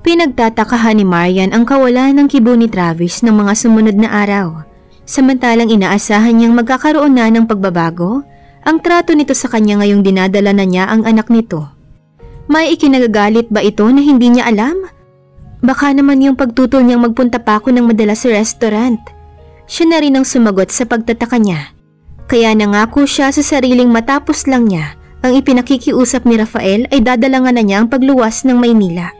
Pinagtatakahan ni Marian ang kawalan ng kibo ni Travis ng mga sumunod na araw. Samantalang inaasahan niyang magkakaroon na ng pagbabago, ang trato nito sa kanya ngayong dinadala na niya ang anak nito. May ikinagagalit ba ito na hindi niya alam? Baka naman yung pagtutol niyang magpunta pa ako ng madalas sa restaurant. Siya na rin ang sumagot sa pagtataka niya. Kaya nangako siya sa sariling matapos lang niya ang ipinakikiusap ni Rafael ay dadalangan na niya ang pagluwas ng Maynila.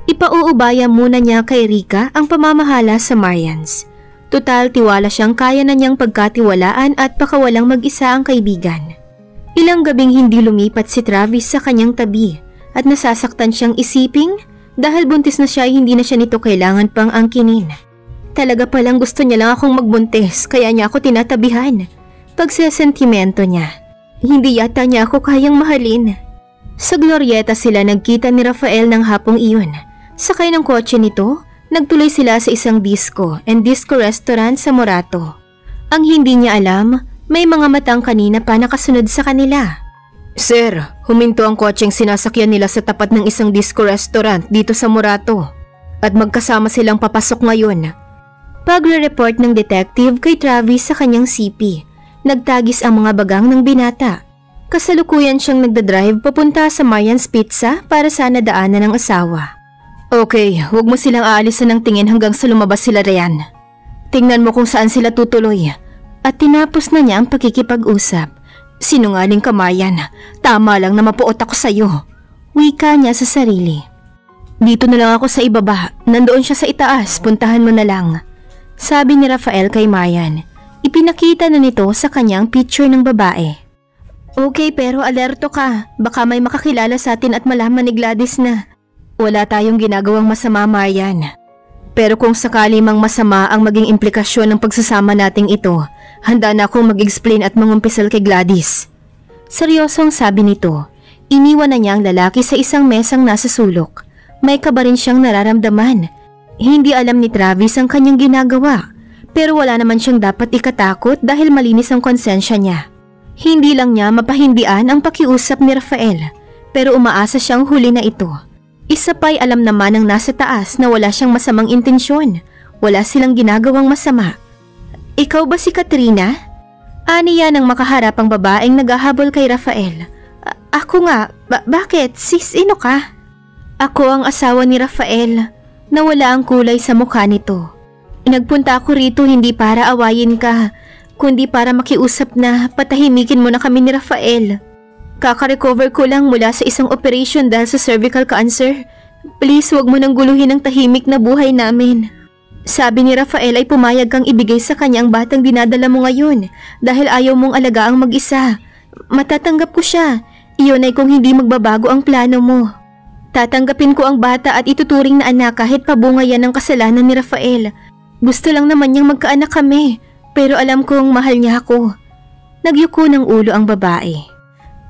Ipauubaya muna niya kay Rika ang pamamahala sa Marians. Total tiwala siyang kaya na niyang pagkatiwalaan at pakawalang mag-isa ang kaibigan. Ilang gabing hindi lumipat si Travis sa kanyang tabi at nasasaktan siyang isiping dahil buntis na siya ay hindi na siya nito kailangan pang angkinin. Talaga palang gusto niya lang akong magbuntis kaya niya ako tinatabihan. Pagsesentimento niya, hindi yata niya ako kayang mahalin. Sa Glorieta sila nagkita ni Rafael ng hapong iyon. Sakay ng kotse nito, nagtuloy sila sa isang disco and disco restaurant sa Morato. Ang hindi niya alam, may mga matang kanina pa nakasunod sa kanila. Sir, huminto ang kotseng sinasakyan nila sa tapat ng isang disco restaurant dito sa Morato. At magkasama silang papasok ngayon. Pagre-report ng detective kay Travis sa kanyang CP, nagtagis ang mga bagang ng binata. Kasalukuyan siyang nagdadrive papunta sa Marian's Pizza para sana daanan ng asawa. Okay, huwag mo silang aalisan ng tingin hanggang sa lumabas sila riyan. Tingnan mo kung saan sila tutuloy. At tinapos na niya ang pakikipag-usap. Sinungaling ka, Marian. Tama lang na mapuot ako sa'yo. Wika niya sa sarili. Dito na lang ako sa ibaba. Nandoon siya sa itaas. Puntahan mo na lang. Sabi ni Rafael kay Marian. Ipinakita na nito sa kanyang picture ng babae. Okay, pero alerto ka. Baka may makakilala sa atin at malaman ni Gladys na wala tayong ginagawang masama, Marian. Pero kung sakali mang masama ang maging implikasyon ng pagsasama nating ito, handa na akong mag-explain at mangumpisal kay Gladys. Seryosong sabi nito. Iniwan na niya ang lalaki sa isang mesang nasa sulok. May kaba rin siyang nararamdaman. Hindi alam ni Travis ang kanyang ginagawa. Pero wala naman siyang dapat ikatakot dahil malinis ang konsensya niya. Hindi lang niya mapahindian ang pakiusap ni Rafael. Pero umaasa siyang huli na ito. Isa pa'y alam naman ng nasa taas na wala siyang masamang intensyon. Wala silang ginagawang masama. Ikaw ba si Katrina? Aniya nang makaharap ang babaeng naghahabol kay Rafael. Ako nga. Bakit? Sino ka? Ako ang asawa ni Rafael. Nawala ang kulay sa mukha nito. Nagpunta ako rito hindi para awayin ka, kundi para makiusap na patahimikin mo na kami ni Rafael. Kaka-recover ko lang mula sa isang operation dahil sa cervical cancer. Please, wag mo nang guluhin ang tahimik na buhay namin. Sabi ni Rafael ay pumayag kang ibigay sa kanya ang batang dinadala mo ngayon dahil ayaw mong alagaang mag-isa. Matatanggap ko siya. Iyon ay kung hindi magbabago ang plano mo. Tatanggapin ko ang bata at ituturing na anak kahit pabunga yan ng kasalanan ni Rafael. Gusto lang naman niyang magkaanak kami, pero alam kong mahal niya ako. Nagyuko ng ulo ang babae.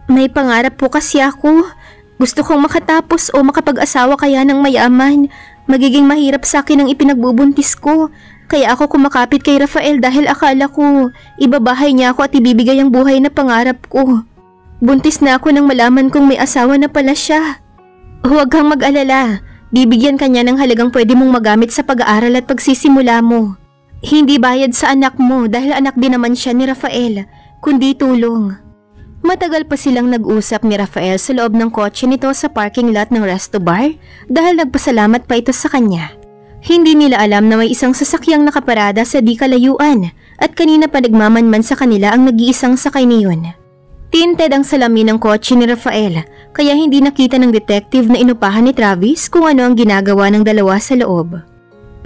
May pangarap po kasi ako. Gusto kong makatapos o makapag-asawa kaya ng mayaman. Magiging mahirap sa akin ang ipinagbubuntis ko. Kaya ako kumakapit kay Rafael dahil akala ko ibabahay niya ako at ibibigay ang buhay na pangarap ko. Buntis na ako nang malaman kong may asawa na pala siya. Huwag kang mag-alala. Bibigyan ka niya ng halagang pwede mong magamit sa pag-aaral at pagsisimula mo. Hindi bayad sa anak mo dahil anak din naman siya ni Rafael, kundi tulong. Matagal pa silang nag-usap ni Rafael sa loob ng kotse nito sa parking lot ng resto bar dahil nagpasalamat pa ito sa kanya. Hindi nila alam na may isang sasakyang nakaparada sa di kalayuan at kanina pa nagmamanman sa kanila ang nag-iisang sakay niyon. Tinted ang salamin ng kotse ni Rafael kaya hindi nakita ng detective na inupahan ni Travis kung ano ang ginagawa ng dalawa sa loob.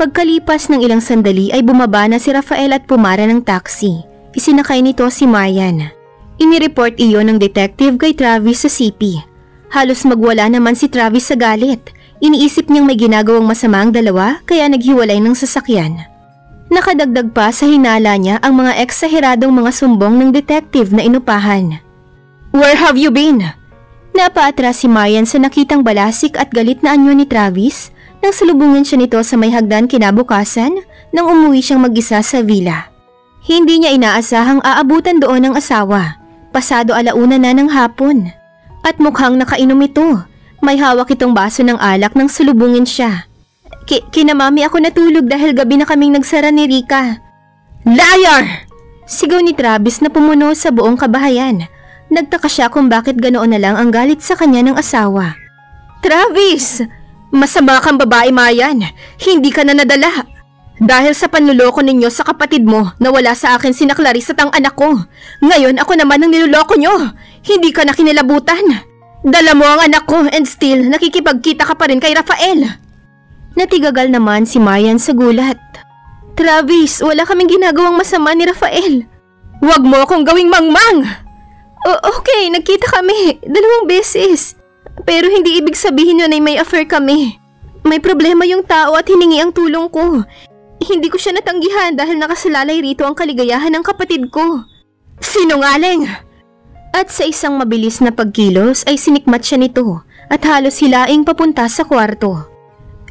Pagkalipas ng ilang sandali ay bumaba na si Rafael at pumara ng taxi. Isinakay nito si Marian. Inireport iyon ng detective kay Travis sa CP. Halos magwala naman si Travis sa galit. Iniisip niyang may ginagawang masama ang dalawa kaya naghiwalay ng sasakyan. Nakadagdag pa sa hinala niya ang mga eksaheradong mga sumbong ng detective na inupahan. Where have you been? Napaatras si Marian sa nakitang balasik at galit na anyo ni Travis nang salubungin siya nito sa may hagdan kinabukasan nang umuwi siyang mag-isa sa villa. Hindi niya inaasahang aabutan doon ng asawa. Pasado 1:00 na ng hapon. At mukhang nakainom ito. May hawak itong baso ng alak nang salubungin siya. Kinamami ako natulog dahil gabi na kaming nagsara ni Rika. Liar! Sigaw ni Travis na pumuno sa buong kabahayan. Nagtaka siya kung bakit ganoon na lang ang galit sa kanya ng asawa. Travis! Masama kang babae, Mayan. Hindi ka na nadala. Dahil sa panluloko ninyo sa kapatid mo, nawala sa akin sina Clarice at ang anak ko. Ngayon ako naman ang niloloko nyo. Hindi ka na kinilabutan. Dala mo ang anak ko and still nakikipagkita ka pa rin kay Rafael. Natigagal naman si Mayan sa gulat. Travis, wala kaming ginagawang masama ni Rafael. Huwag mo akong gawing mangmang. Okay, nagkita kami 2 beses. Pero hindi ibig sabihin yun ay may affair kami. May problema yung tao at hiningi ang tulong ko. Hindi ko siya natanggihan dahil nakasalalay rito ang kaligayahan ng kapatid ko. Sinungaling! At sa isang mabilis na pagkilos ay sinikmat siya nito at halos hilaing papunta sa kwarto.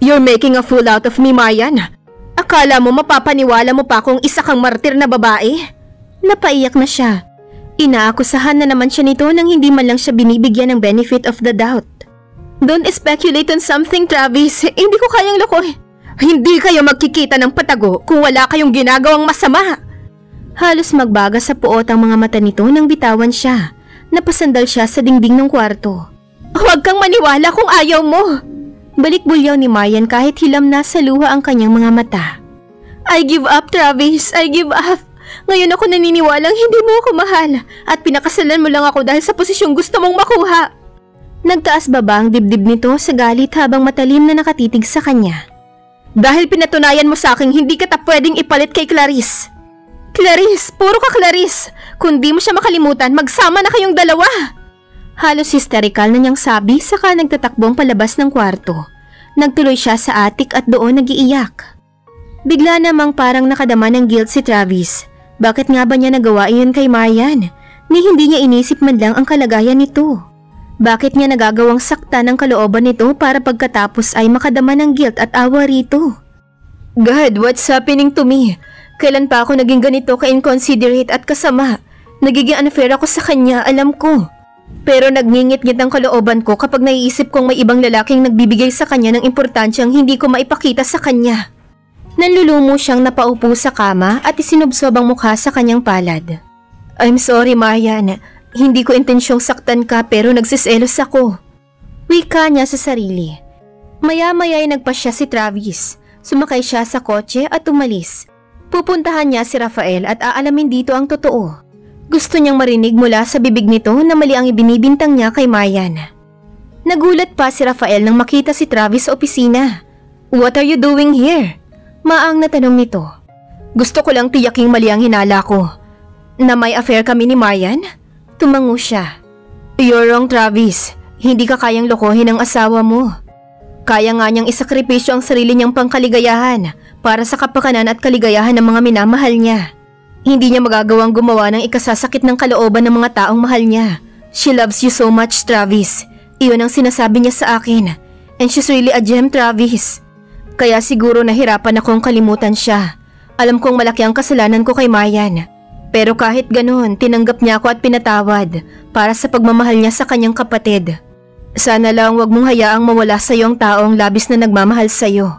You're making a fool out of me, Mayan. Akala mo mapapaniwala mo pa kung isa kang martir na babae? Napaiyak na siya. Inaakusahan na naman siya nito nang hindi man lang siya binibigyan ng benefit of the doubt. Don't speculate on something, Travis. Hindi ko kayang lokohin. Hindi kayo magkikita ng patago kung wala kayong ginagawang masama. Halos magbaga sa puot ang mga mata nito nang bitawan siya. Napasandal siya sa dingding ng kwarto. Huwag kang maniwala kung ayaw mo. Balik-bulyaw ni Mayan kahit hilam na sa luha ang kanyang mga mata. I give up, Travis. I give up. Ngayon ako naniniwalang hindi mo ako mahal at pinakasalan mo lang ako dahil sa posisyong gusto mong makuha. Nagtaas baba ang dibdib nito sa galit habang matalim na nakatitig sa kanya. Dahil pinatunayan mo sa akin hindi kita pwedeng ipalit kay Clarice. Clarice, puro ka Clarice. Kung di mo siya makalimutan, magsama na kayong dalawa. Halos hysterical na niyang sabi saka nagtatakbong palabas ng kwarto. Nagtuloy siya sa attic at doon nag-iiyak. Bigla namang parang nakadama ng guilt si Travis. Bakit nga ba niya nagawa iyon kay Mayan? Ni hindi niya inisip man lang ang kalagayan nito. Bakit niya nagagawang saktan ang kalooban nito para pagkatapos ay makadama ng guilt at awa rito? God, what's happening to me? Kailan pa ako naging ganito ka-inconsiderate at kasama? Nagiging unfair ako sa kanya, alam ko. Pero nagngingit-ngit ang kalooban ko kapag naiisip kong may ibang lalaking nagbibigay sa kanya ng importansyang hindi ko maipakita sa kanya. Nanlulumo siyang napaupo sa kama at isinubsob ang mukha sa kanyang palad. I'm sorry, Mayan. Hindi ko intensyong saktan ka pero nagsiselos ako. Wika niya sa sarili. Maya-maya ay nagpasya si Travis. Sumakay siya sa kotse at umalis. Pupuntahan niya si Rafael at aalamin dito ang totoo. Gusto niyang marinig mula sa bibig nito na mali ang ibinibintang niya kay Mayan. Nagulat pa si Rafael nang makita si Travis sa opisina. What are you doing here? Maang na tanong nito. Gusto ko lang tiyaking mali ang hinala ko. Na may affair kami ni Mayan? Tumango siya. You're wrong, Travis. Hindi ka kayang lokohin ang asawa mo. Kaya nga niyang isakripisyo ang sarili niyang pangkaligayahan para sa kapakanan at kaligayahan ng mga minamahal niya. Hindi niya magagawang gumawa ng ikasasakit ng kalooban ng mga taong mahal niya. She loves you so much, Travis. Iyon ang sinasabi niya sa akin. And she's really a gem, Travis. Kaya siguro nahirapan akong kalimutan siya. Alam kong malaki ang kasalanan ko kay Mayan. Pero kahit ganoon, tinanggap niya ako at pinatawad para sa pagmamahal niya sa kanyang kapatid. Sana lang wag mong hayaang mawala sa iyo ang taong labis na nagmamahal sa iyo.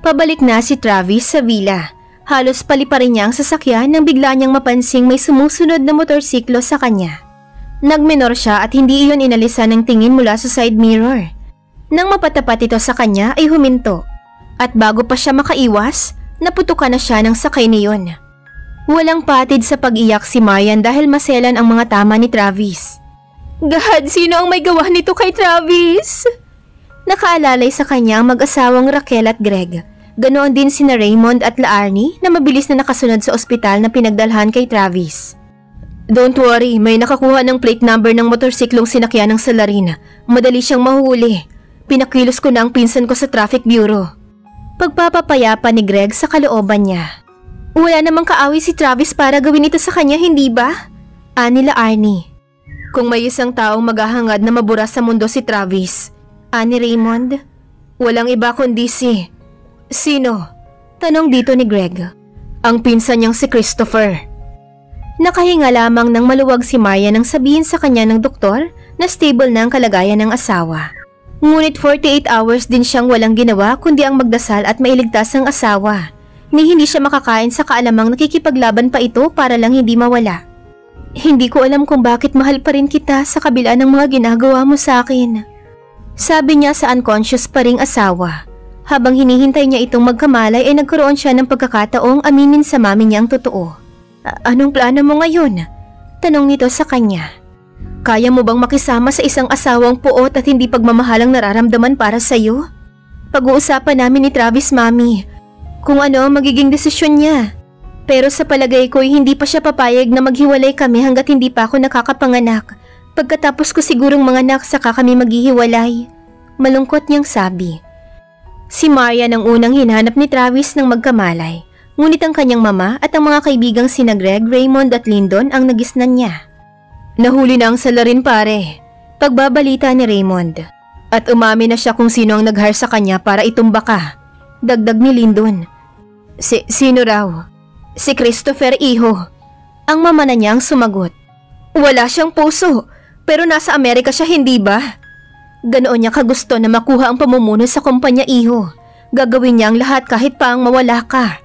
Pabalik na si Travis sa villa. Halos paliparin niya ang sasakyan nang bigla niyang mapansing may sumusunod na motorsiklo sa kanya. Nagminor siya at hindi iyon inalisan ng tingin mula sa side mirror. Nang mapatapat ito sa kanya ay huminto. At bago pa siya makaiwas, naputukan na siya ng sakay niyon. Walang patid sa pag-iyak si Mayan dahil maselan ang mga tama ni Travis. God, sino ang may gawa nito kay Travis? Nakaalalay sa kanya ang mag-asawang Raquel at Greg. Ganoon din sina Raymond at Laarni na mabilis na nakasunod sa ospital na pinagdalhan kay Travis. Don't worry, may nakakuha ng plate number ng motorsiklong sinakyan ng Salarina. Madali siyang mahuli. Pinakilos ko na ang pinsan ko sa traffic bureau. Pagpapapayapa ni Greg sa kalooban niya. Wala namang kaaway si Travis para gawin ito sa kanya, hindi ba? Ani Laarni. Kung may isang taong maghahangad na mabura sa mundo si Travis. Ani Raymond. Walang iba kundi si... Sino? Tanong dito ni Greg. Ang pinsan niyang si Christopher. Nakahinga lamang nang maluwag si Maya nang sabihin sa kanya ng doktor na stable na ang kalagayan ng asawa. Ngunit 48 hours din siyang walang ginawa kundi ang magdasal at mailigtas ang asawa. Ni hindi siya makakain sa kaalamang nakikipaglaban pa ito para lang hindi mawala. Hindi ko alam kung bakit mahal pa rin kita sa kabila ng mga ginagawa mo sa akin. Sabi niya sa unconscious pa ring asawa. Habang hinihintay niya itong magkamalay ay nagkaroon siya ng pagkakataong aminin sa mami niya ang totoo. Anong plano mo ngayon? Tanong nito sa kanya. Kaya mo bang makisama sa isang asawang puot at hindi pagmamahalang nararamdaman para sa'yo? Pag-uusapan namin ni Travis, mami, kung ano ang magiging desisyon niya. Pero sa palagay ko hindi pa siya papayag na maghiwalay kami hanggat hindi pa ako nakakapanganak. Pagkatapos ko sigurong manganak saka kami maghihiwalay. Malungkot niyang sabi. Si Marian ang unang hinanap ni Travis ng magkamalay. Ngunit ang kanyang mama at ang mga kaibigang sina Greg, Raymond at Lyndon ang nagisnan niya. Nahuli na ang salarin pare. Pagbabalita ni Raymond. At umami na siya kung sino ang nag-hire sa kanya para itumba ka. Dagdag ni Lyndon. Sino raw? Si Christopher, iho. Ang mama na niya ang sumagot. Wala siyang puso, pero nasa Amerika siya, hindi ba? Ganoon niya kagusto na makuha ang pamumuno sa kumpanya, iho. Gagawin niya ang lahat kahit pa ang mawala ka.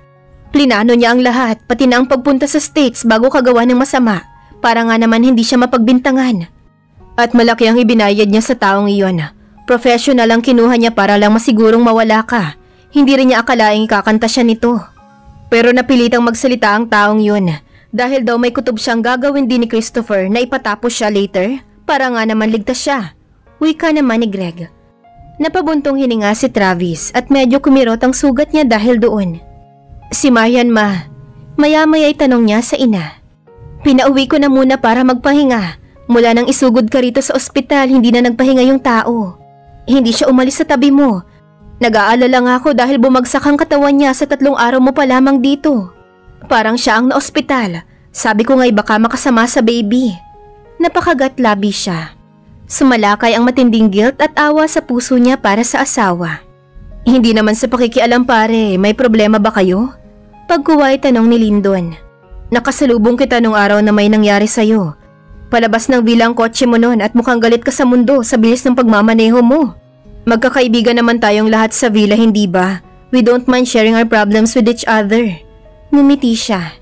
Plinano niya ang lahat, pati na ang pagpunta sa States bago kagawa ng masama. Para nga naman hindi siya mapagbintangan. At malaki ang ibinayad niya sa taong iyon. Professional ang kinuha niya para lang masigurong mawala ka. Hindi rin niya akalaing ikakanta siya nito. Pero napilitang magsalita ang taong yun. Dahil daw may kutob siyang gagawin din ni Christopher na ipatapos siya later. Para nga naman ligtas siya. Wika naman ni Greg. Napabuntong hininga si Travis at medyo kumirot ang sugat niya dahil doon. Si Marian, ma. Maya-maya'y tanong niya sa ina. Pinauwi ko na muna para magpahinga. Mula nang isugod ka rito sa ospital, hindi na nagpahinga yung tao. Hindi siya umalis sa tabi mo. Nag-aalala nga ako dahil bumagsak ang katawan niya sa 3 araw mo pa lamang dito. Parang siya ang na-ospital. Sabi ko nga'y baka makasama sa baby. Napakagat-labi siya. Sumalakay ang matinding guilt at awa sa puso niya para sa asawa. Hindi naman sa pakikialam pare, may problema ba kayo? Pagkuway tanong ni Lyndon. Nakasalubong kita nung araw na may nangyari sa'yo. Palabas ng bilang kotse mo noon at mukhang galit ka sa mundo sa bilis ng pagmamaneho mo. Magkakaibigan naman tayong lahat sa villa, hindi ba? We don't mind sharing our problems with each other. Ngumiti siya.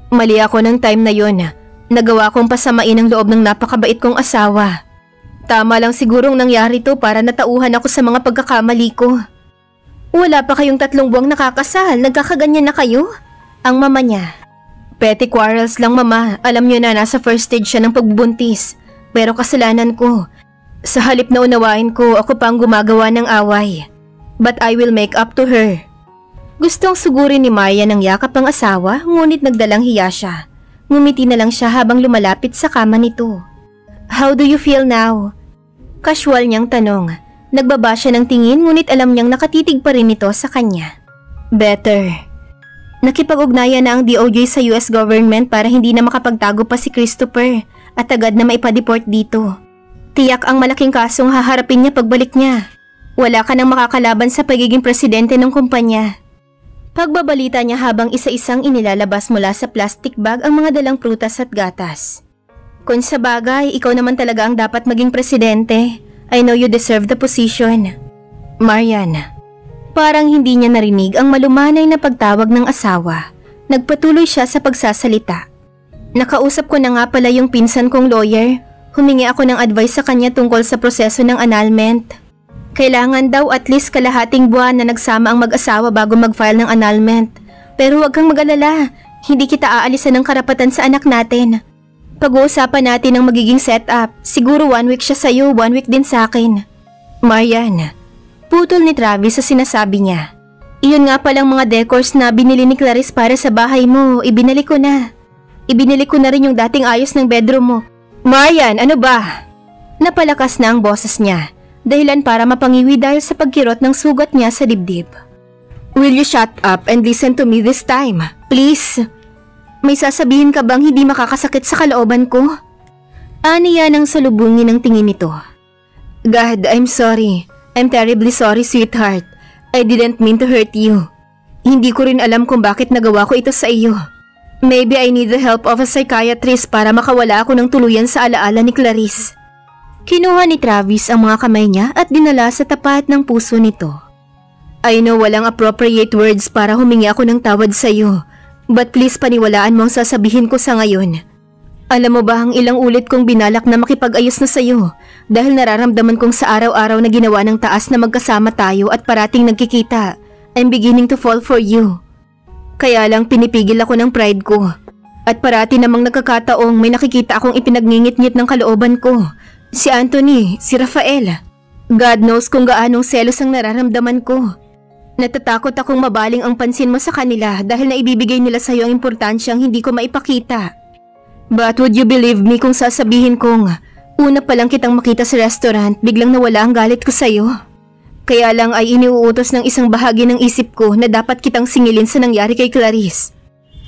Mali ako ng time na yon. Nagawa kong pasamain ang loob ng napakabait kong asawa. Tama lang sigurong nangyari to para natauhan ako sa mga pagkakamali ko. Wala pa kayong 3 buwang nakakasal, nagkakaganyan na kayo? Ang mama niya. Petty quarrels lang, mama. Alam niyo na nasa first stage siya ng pagbubuntis. Pero kasalanan ko. Sa halip na unawain ko, ako pa ang gumagawa ng away. But I will make up to her. Gustong sugurin ni Maya ng yakap ang asawa, ngunit nagdalang hiya siya. Ngumiti na lang siya habang lumalapit sa kama nito. How do you feel now? Casual niyang tanong. Nagbaba siya ng tingin ngunit alam niyang nakatitig pa rin ito sa kanya. Better. Nakipag-ugnayan na ang DOJ sa US government para hindi na makapagtago pa si Christopher at agad na maipa-deport dito. Tiyak ang malaking kasong haharapin niya pagbalik niya. Wala ka nang makakalaban sa pagiging presidente ng kumpanya. Pagbabalita niya habang isa-isang inilalabas mula sa plastic bag ang mga dalang prutas at gatas. Kung sa bagay, ikaw naman talaga ang dapat maging presidente. I know you deserve the position. Marian. Parang hindi niya narinig ang malumanay na pagtawag ng asawa. Nagpatuloy siya sa pagsasalita. Nakausap ko na nga pala yung pinsan kong lawyer. Humingi ako ng advice sa kanya tungkol sa proseso ng annulment. Kailangan daw at least kalahating buwan na nagsama ang mag-asawa bago mag-file ng annulment. Pero huwag kang mag-alala, hindi kita aalisan ng karapatan sa anak natin. Pag-uusapan natin ang magiging setup. Siguro 1 week siya sa'yo, 1 week din sa akin. Marian. Putol ni Travis sa sinasabi niya. Iyon nga palang mga decors na binili ni Clarice para sa bahay mo, ibinalik ko na. Ibinalik ko na rin yung dating ayos ng bedroom mo. Marian, ano ba? Napalakas na ang boses niya, dahilan para mapangiwi dahil sa pagkirot ng sugat niya sa dibdib. Will you shut up and listen to me this time? Please? May sasabihin ka bang hindi makakasakit sa kalooban ko? Aniya nang salubungin ng tingin nito. God, I'm sorry. I'm terribly sorry, sweetheart. I didn't mean to hurt you. Hindi ko rin alam kung bakit nagawa ko ito sa iyo. Maybe I need the help of a psychiatrist para makawala ako ng tuluyan sa alaala ni Clarice. Kinuha ni Travis ang mga kamay niya at dinala sa tapat ng puso nito. I know walang appropriate words para humingi ako ng tawad sa iyo, but please paniwalaan mo ang sasabihin ko sa ngayon. Alam mo ba ang ilang ulit kong binalak na makipag-ayos na sa iyo dahil nararamdaman kong sa araw-araw na ginawa ng taas na magkasama tayo at parating nagkikita, I'm beginning to fall for you. Kaya lang pinipigil ako ng pride ko. At parati namang nagkakataong may nakikita akong ipinagningit-ngit ng kalooban ko. Si Anthony, si Rafael. God knows kung gaanong selos ang nararamdaman ko. Natatakot akong mabaling ang pansin mo sa kanila dahil naibibigay nila sa iyo ang importansyang hindi ko maipakita. But would you believe me kung sasabihin kong una pa lang kitang makita sa restaurant, biglang nawala ang galit ko sa iyo? Kaya lang ay iniuutos ng isang bahagi ng isip ko na dapat kitang singilin sa nangyari kay Clarice.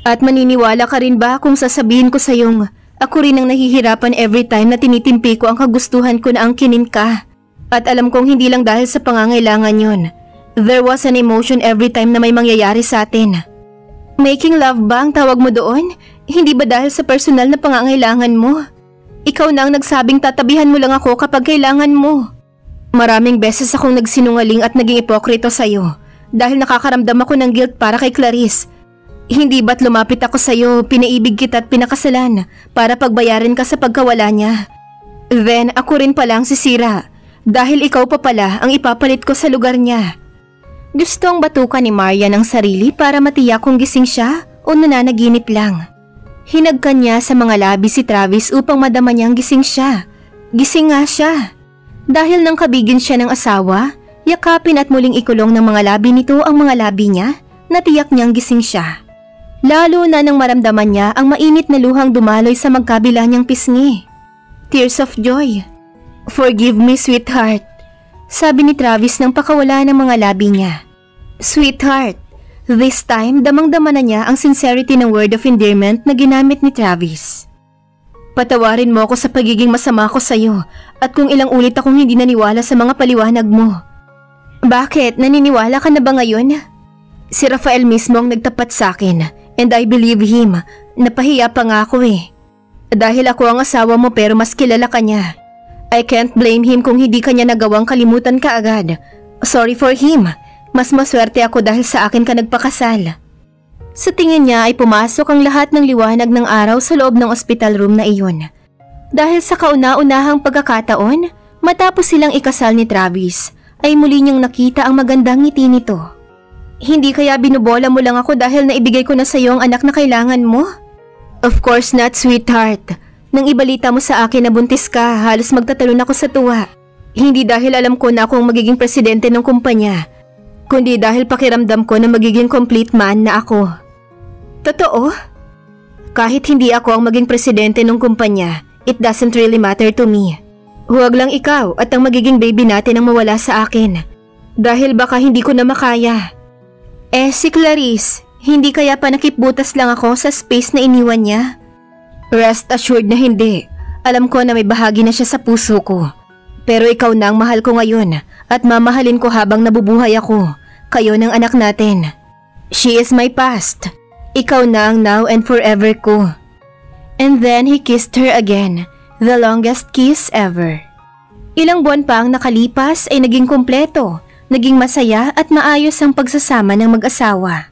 At maniniwala ka rin ba kung sasabihin ko sa iyong ako rin ang nahihirapan every time na tinitimpi ko ang kagustuhan ko na angkinin ka. At alam kong hindi lang dahil sa pangangailangan yon. There was an emotion every time na may mangyayari sa atin. Making love ba ang tawag mo doon? Hindi ba dahil sa personal na pangangailangan mo? Ikaw na ang nagsabing tatabihan mo lang ako kapag kailangan mo. Maraming beses akong nagsinungaling at naging ipokrito sa'yo dahil nakakaramdam ako ng guilt para kay Clarice. Hindi ba't lumapit ako sa'yo, pinaibig kita at pinakasalan para pagbayarin ka sa pagkawala niya? Then ako rin pala ang sisira dahil ikaw pa pala ang ipapalit ko sa lugar niya. Gustong batukan ni Marian ang sarili para matiyak kung gising siya o nananaginip lang. Hinagkan niya sa mga labi si Travis upang madama niyang gising siya. Gising nga siya. Dahil nang kabigin siya ng asawa, yakapin at muling ikulong ng mga labi nito ang mga labi niya, natiyak niyang gising siya. Lalo na nang maramdaman niya ang mainit na luhang dumaloy sa magkabila niyang pisngi. Tears of joy. Forgive me, sweetheart. Sabi ni Travis nang pakawala ng mga labi niya. Sweetheart. This time, damang-dama na niya ang sincerity ng word of endearment na ginamit ni Travis. Patawarin mo ako sa pagiging masama ko sa iyo at kung ilang ulit akong hindi naniwala sa mga paliwanag mo. Bakit? Naniniwala ka na ba ngayon? Si Rafael mismo ang nagtapat sa akin and I believe him. Napahiya pa nga ako eh. Dahil ako ang asawa mo pero mas kilala ka niya. I can't blame him kung hindi ka niya nagawang kalimutan ka agad. Sorry for him. Mas maswerte ako dahil sa akin ka nagpakasal. Sa tingin niya ay pumasok ang lahat ng liwanag ng araw sa loob ng hospital room na iyon. Dahil sa kauna-unahang pagkakataon, matapos silang ikasal ni Travis, ay muli niyang nakita ang magandang ngiti nito. Hindi kaya binubola mo lang ako dahil naibigay ko na sa iyo ang anak na kailangan mo? Of course not, sweetheart. Nang ibalita mo sa akin na buntis ka, halos magtatalon ako sa tuwa. Hindi dahil alam ko na akong magiging presidente ng kumpanya, kundi dahil pakiramdam ko na magiging complete man na ako. Totoo? Kahit hindi ako ang maging presidente ng kumpanya, it doesn't really matter to me. Huwag lang ikaw at ang magiging baby natin ang mawala sa akin. Dahil baka hindi ko na makaya. Si Clarice, hindi kaya panakipbutas lang ako sa space na iniwan niya? Rest assured na hindi. Alam ko na may bahagi na siya sa puso ko. Pero ikaw na ang mahal ko ngayon at mamahalin ko habang nabubuhay ako. Kayo ng anak natin. She is my past. Ikaw na ang now and forever ko. And then he kissed her again, the longest kiss ever. Ilang buwan pa ang nakalipas ay naging kumpleto, naging masaya at maayos ang pagsasama ng mag-asawa.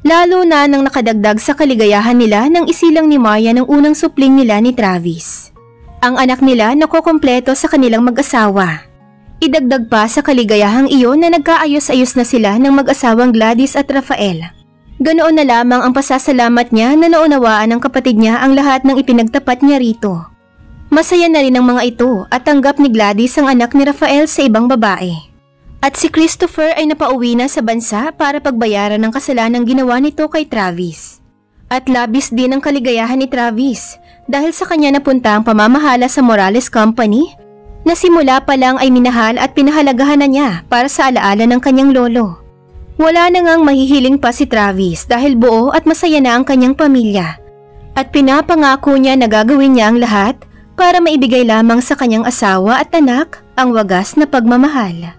Lalo na nang nakadagdag sa kaligayahan nila nang isilang ni Maya ng unang supling nila ni Travis. Ang anak nila nakukumpleto sa kanilang mag-asawa. Idagdag pa sa kaligayahang iyon na nagkaayos-ayos na sila ng mag-asawang Gladys at Rafael. Ganoon na lamang ang pasasalamat niya na naunawaan ng kapatid niya ang lahat ng ipinagtapat niya rito. Masaya na rin ang mga ito at tanggap ni Gladys ang anak ni Rafael sa ibang babae. At si Christopher ay napauwi na sa bansa para pagbayaran ng kasalanang ginawa nito kay Travis. At labis din ang kaligayahan ni Travis dahil sa kanya napunta ang pamamahala sa Morales Company na simula pa lang ay minahal at pinahalagahan na niya para sa alaala ng kanyang lolo. Wala na ngang mahihiling pa si Travis dahil buo at masaya na ang kanyang pamilya. At pinapangako niya na gagawin niya ang lahat para maibigay lamang sa kanyang asawa at anak ang wagas na pagmamahal.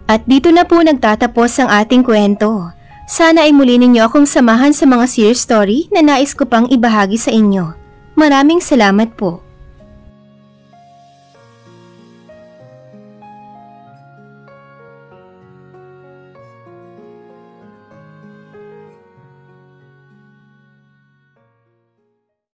At dito na po nagtatapos ang ating kwento. Sana ay muli ninyo akong samahan sa mga series story na nais ko pang ibahagi sa inyo. Maraming salamat po.